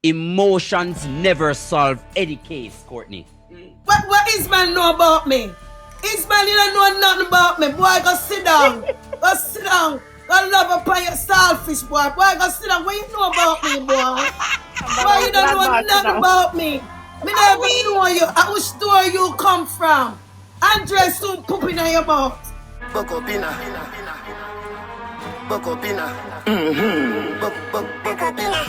Emotions never solve any case, Courtney. What Ismail know about me? Ismail, you don't know nothing about me. Boy, go sit down. Go sit down. Go love upon your selfish, boy. Boy, go sit down. What you know about me, boy? Boy, you don't know nothing about me. Me never know you. I which store you come from. Andre soon pooping in your mouth. Bokopina. Bokopina. Bokopina.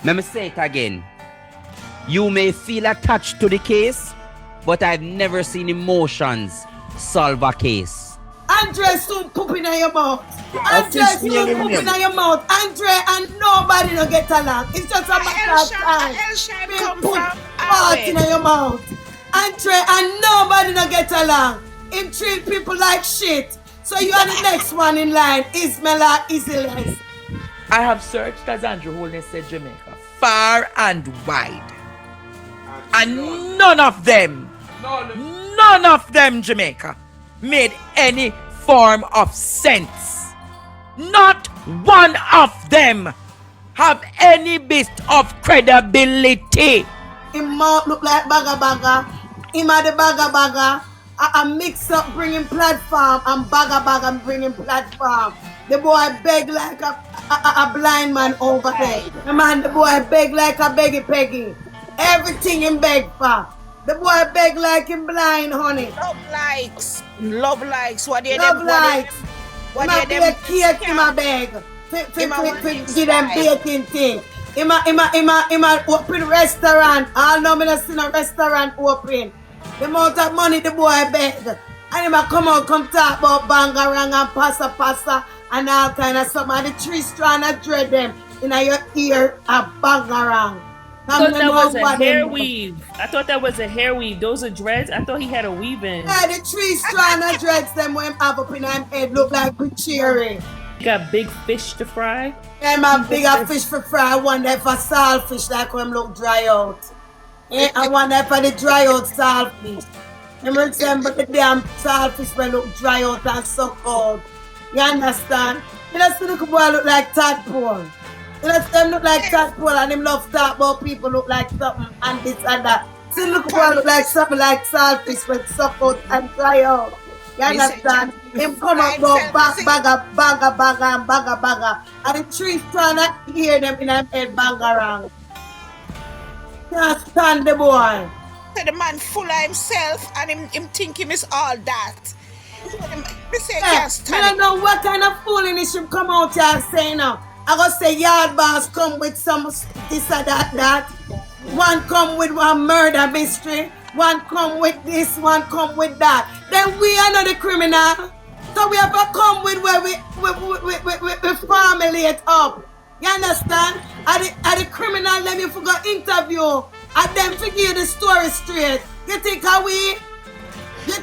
Let me say it again. You may feel attached to the case, but I've never seen emotions solve a case. Andre soon pooping in your mouth. Andre soon pooping in your mouth. Andre and nobody no get along. It's just a matter of time. Put fart in your mouth. Andre and nobody no get along. Him treat people like shit. So you are the next one in line. Ismaila Iziles. I have searched, as Andrew Holness said, Jamaica, far and wide. And none of them, Jamaica, made any form of sense. Not one of them have any bit of credibility. Him mouth look like baga. Him had the baga. I mix up bringing platform and baga bringing platform. The boy beg like a blind man over there. The man, the boy beg like a beggy peggy. Everything him beg for. The boy beg like him blind, honey. Love likes. What do you Love likes. What do you them? Cake in my bag. Give them baking thing. Him open restaurant. I know me not seen a restaurant open. The amount of money the boy beg. And him come talk about bangarang and passa and all kind of stuff. And the 3 strand of dread them in your ear a bangarang. I thought that was a hair weave. I thought that was a hair weave. Those are dreads. I thought he had a weave in. Yeah, the 3 strand of dreads them when him have up in him head look like cherry. You got big fish to fry? Yeah, man, bigger fish for fry. I wonder if a saltfish like when him look dry out. Yeah, I wonder if the dry out saltfish. You remember the damn saltfish when look dry out and suck out. You understand? You know, see the boy look like tadpole. You know, them look like tadpole and him love talk about people look like something and this and that. See the boy look like something like saltfish when suck out and dry out. You understand? Him come up about baga. And the 3 trying to hear them in his head bangarang. Can't stand the boy. The man full of himself and him think him is all that. I don't know what kind of foolishness him come out here and say now. I go say yard boss come with some this or that. One come with one murder mystery. One come with this, one come with that. Then we are not the criminal. So we have to come with where we formulate up. You understand? At the criminal, them you forgot interview. And them figure the story straight. You think how we? You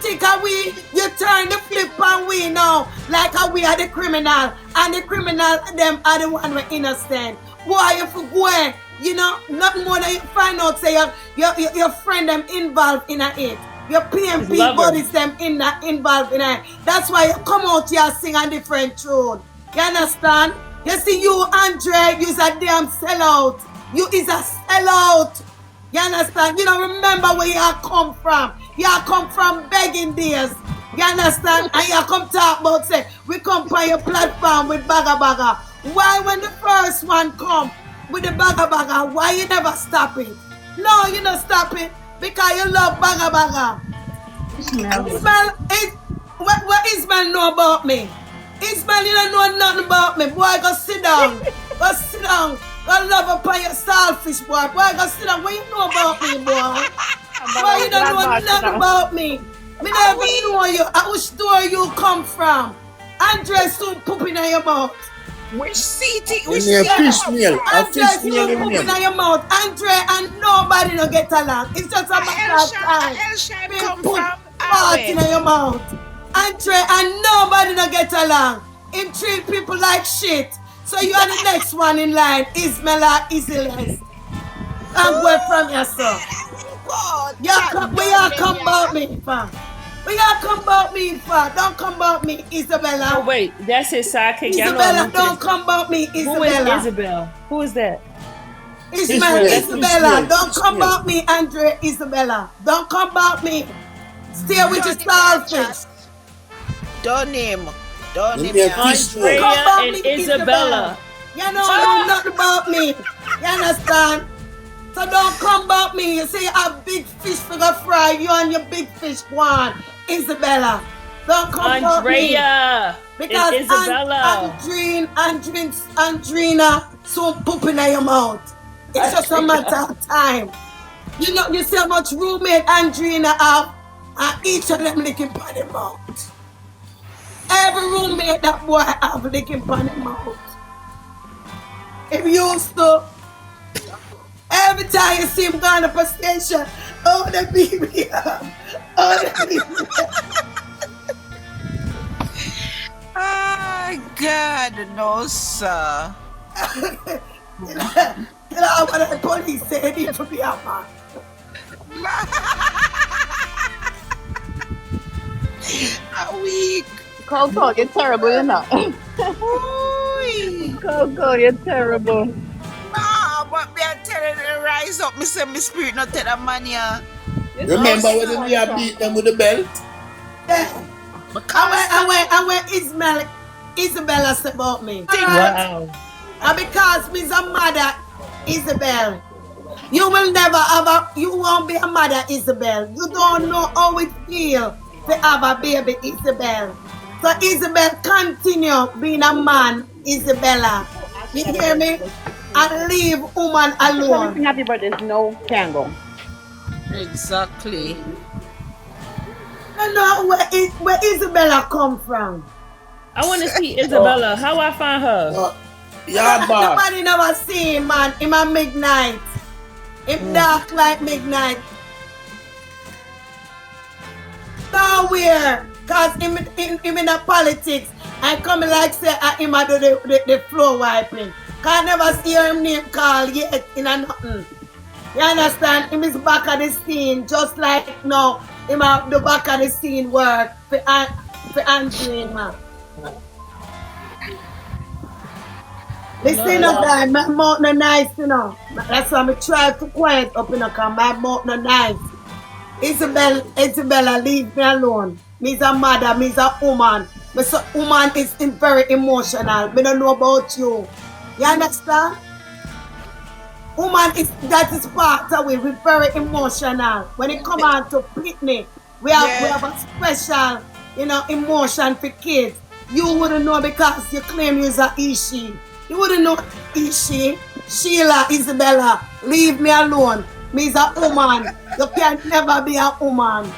turn the flip on we now. Like how we are the criminal. And the criminal, them are the one we're innocent. Boy, you forget. You know, nothing more than you find out say your friend them involved in it. Your PMP buddies them involved in it. That's why you come out here sing a different tune. You understand? You see you, Andre, you's a damn sellout. You is a sellout. You understand? You don't remember where you come from. You come from begging days. You understand? And you come talk about say, we come on your platform with baga. Why when the first one come with the baga, why you never stop it? No, you don't stop it because you love baga. Ismail, what Ismail know about me? Ismail, you don't know nothing about me. Boy, go sit down. Go sit down. Go love upon your selfish, boy. Boy, go sit down. What you know about me, boy? Boy, you don't know nothing about me. Me never know you. I which store you come from. Andre soon pooping in your mouth. Which city? Which fish meal. Andre soon pooping in your mouth. Andre and nobody no get along. It's just a matter of time. Come Put from fart in your mouth. Andre and nobody no get along. Him treat people like shit. So you are the next one in line. Ismaila Iziles. I'm going from yourself. Where you come about me, fam? But y'all come about me for. Don't come about me, Isabella. Oh wait, that's his sidekick. Y'all know Isabella, I'm don't come about me, Who is Isabella. Isabel? Who is that? Ismael, That's Isabella. Don't come Ishmael. about me, Andre, Isabella. Don't come about me. Stay with your Don't name that starfish. chat. Don't name. Don't name Yeah, that. Ishmael. Come Andrea about and me, Isabella. You know nothing about me. You understand? So don't come about me. You say you have big fish for the fry. You and your big fish one, Isabella. Don't come about me. Andrea Because and Isabella. Andrina, so pooping in your mouth. It's just a matter of time. You know, you see how much roommate Andrina have, and each of them licking on the mouth. Every roommate that boy have licking on the mouth. If you used to, every time you see him going to the station, oh, the baby up. Oh, the baby up. Oh, God, no, sir. You know what the police say they need to be a man. A week. Coco, you're terrible, you know. Ooh. Coco, you're terrible. Nah, but me are telling you, rise up. Me say my spirit not tell that man ya. Remember when we are beat them with the belt? Yeah. And when Isabella said about me. Wow. And because me's a mother, Isabel. You will never you won't be a mother, Isabel. You don't know how it feels to have a baby, Isabel. So Isabel, continue being a man, Isabella. You hear me? And leave woman alone. Happy birthday, no can go. Exactly. I know where Isabella come from. I want to see Isabella. How I find her? YaadBoss. Nobody never see him, man. Him at midnight. Him dark like midnight. Nowhere. Cause him in the politics. I come like say him a do the floor wiping. Cause I never see him name call yet in a nothing. You understand? Him is back at the scene. Just like now. Him at the back of the scene work for Andrea. Listen up, guys. My mouth no nice, you know. That's why I try to quiet up, you know, because my mouth no nice. Isabella, leave me alone. Me's a mother, me's a woman. So woman is very emotional. We don't know about you. You understand? Woman that is part of it. We're very emotional. When it come on to picnic, we have a special, you know, emotion for kids. You wouldn't know because you claim you're a Ishi. You wouldn't know Ishi. Sheila, Isabella, leave me alone. Me's a woman. You can never be a woman.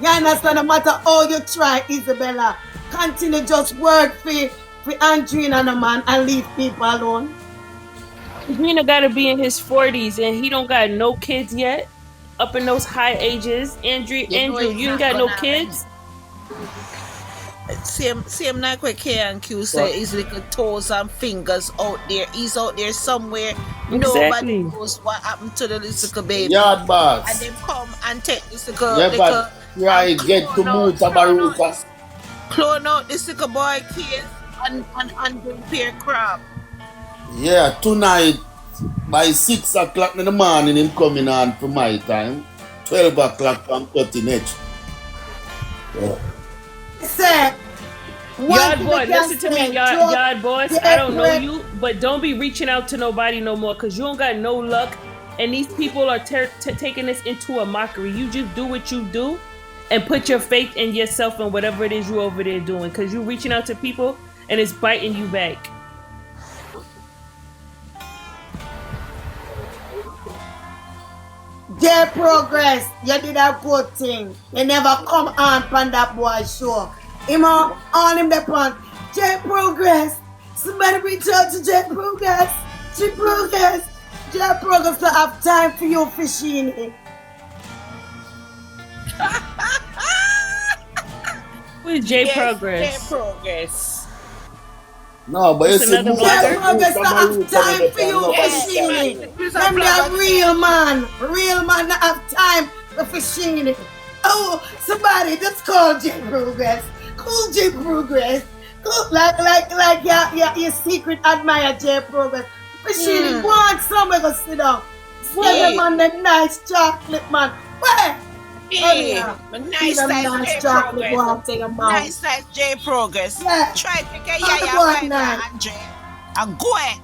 You understand? No matter how you try, Isabella, continue just work for Andrina and a man and leave people alone. Andrina got to be in his 40s and he don't got no kids yet. Up in those high ages. Andrew, you ain't got no kids? Same like what K and Q say, his little toes and fingers out there. He's out there somewhere. Exactly. Nobody knows what happened to the little baby. YaadBoss. And then come and take this little get to move to Baruka. Clone out this little boy kid and prepare crab. Yeah, tonight by 6 o'clock in the morning him coming on for my time. 12 o'clock from Cutting Edge. Yeah. Say, YaadBoss, listen to me, YaadBoss. I don't know you, but don't be reaching out to nobody no more because you don't got no luck. And these people are taking this into a mockery. You just do what you do and put your faith in yourself and whatever it is you over there doing because you reaching out to people and it's biting you back. J Progress, you did a good thing. You never come on that boy show. Him on him the pun. J Progress. Somebody reach out to J Progress. J Progress. J Progress to have time for you fishing. Who is J Progress? J Progress. No, but it's another J Progress to have time for you fishing. Them a real man. Real man that have time for fishing. Oh, somebody just call J Progress. Call J Progress. Call, like your secret admirer J Progress. But she didn't want somewhere to sit down. Spend them on the nice chocolate, man. Where? Yeah, nice size J Progress. Nice size J Progress. Yeah. Try to get Andre. And go ahead.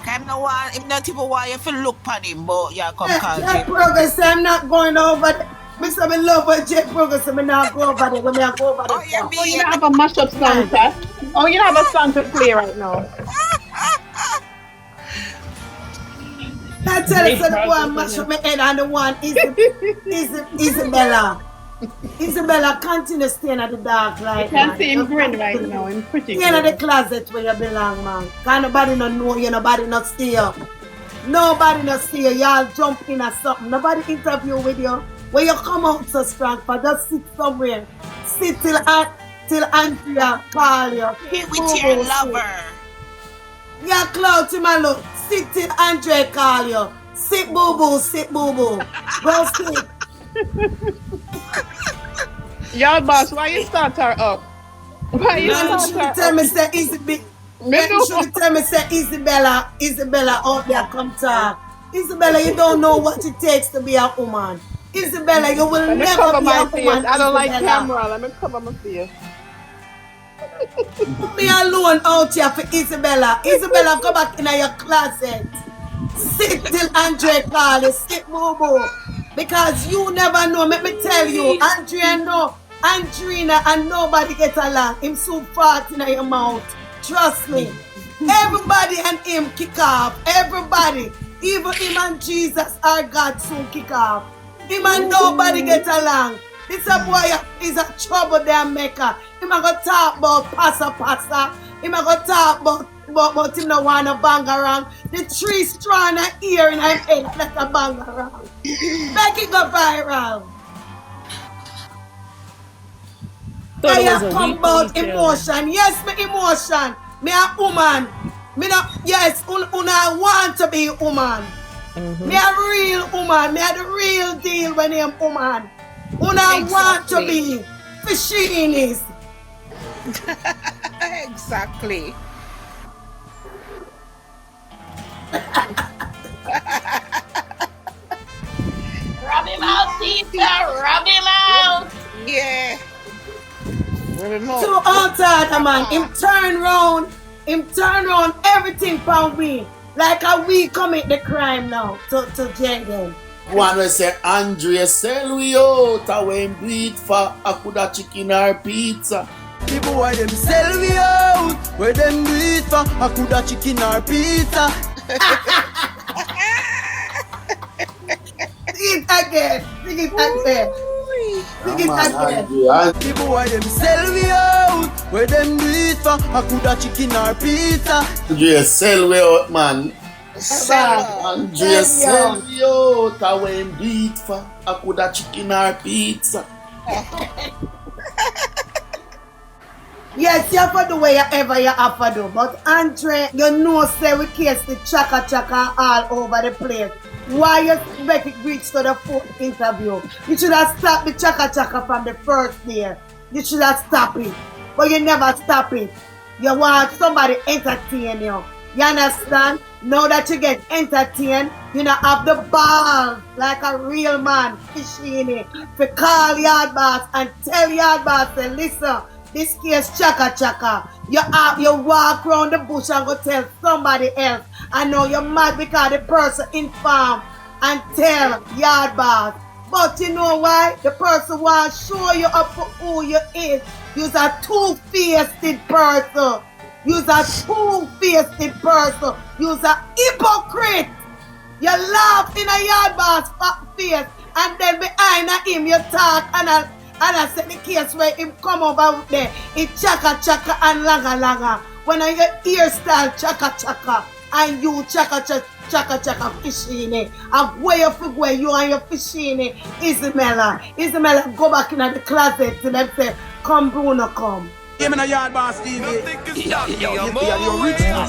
Kind of want, if not even want you to look at him, but yeah, come call J Progress, I'm not going over there. Mr. I love with J Progress, I'm not going over there. When I go over there. Oh, you don't have a mashup song, sir? Oh, you don't have a song to play right now. I tell you, so the boy mash up my head and the one is Isabella. Isabella, continue staying at the dark light. You can see him grin right now. I'm pretty Stay in the closet where you belong, man. Cause nobody no know you, nobody not see you. Nobody not see you. Y'all jump in or something. Nobody interview with you. When you come out so strong, but just sit somewhere. Sit till Andrea call you. Here with your lover. Yeah, Cloud to my look. Sit till Andre call you. Sit boo boo, sit boo boo. Go sit. Y'all boss, why you start her up? Why you Man, you start should her tell up? me say Isabella out there come talk. Isabella, you don't know what it takes to be a woman. Isabella, you will Let me never cover be my a face. woman. I don't like Isabella. camera. Let me cover my face. Put me alone out here for Isabella. Isabella, go back in your closet. Sit till Andre call you. Sit boo boo. Because you never know. Let me tell you, Andrea know. Andrina and nobody get along. Him so fart in your mouth. Trust me. Everybody and him kick off. Everybody. Even him and Jesus our God soon kick off. Him and nobody get along. This a boy is a trouble damn maker. Him a go talk about passa. Him a go talk about him no wanna bang around. The 3 strand of ear in him head like a bang around. Make it go viral. I have come about emotion. Yes, me emotion. Me a woman. Me no, yes, una want to be woman. Me a real woman. Me a the real deal when I'm woman. Una want to be fishinis. Exactly. Rub him out, Tita. Rub him out. Yeah. So outside, man, him turn round everything for we. Like how we commit the crime now to Jayden. One will say, Andrea, sell we out, I went beat for Akuda chicken or pizza. The boy them sell we out, where them do it for Akuda chicken or pizza. Sing it again. The boy them sell we out, where them do it for Akuda chicken or pizza. Andrea, sell we out, man. Sell Andrea, sell we out, I went beat for Akuda chicken or pizza. Yes, you have to do whatever you have to do. But Andre, you know, say we case the chaka all over the place. Why you make it reach to the 4th interview? You should have stopped the chaka from the first day. You should have stopped it. But you never stop it. You want somebody entertain you. You understand? Now that you get entertained, you know, have the balls like a real man, fishing to call Yard Boss and tell Yard Boss, say, listen, this case chaka. You walk around the bush and go tell somebody else. I know you're mad because the person informed and tell Yard Boss. But you know why? The person wants to show you up for who you is. You're a two-faced person. You're a two-faced person. You're a hypocrite. You laugh in a Yard Boss face and then behind him you talk and I said the case where him come over there, it chaka and langa. When I get hairstyle chaka and you chaka fishing and where you figure you and your fishing Isabella, go back in the closet to them say, come Bruno, come. Yeah, me no YaadBossTV. Yo, the original.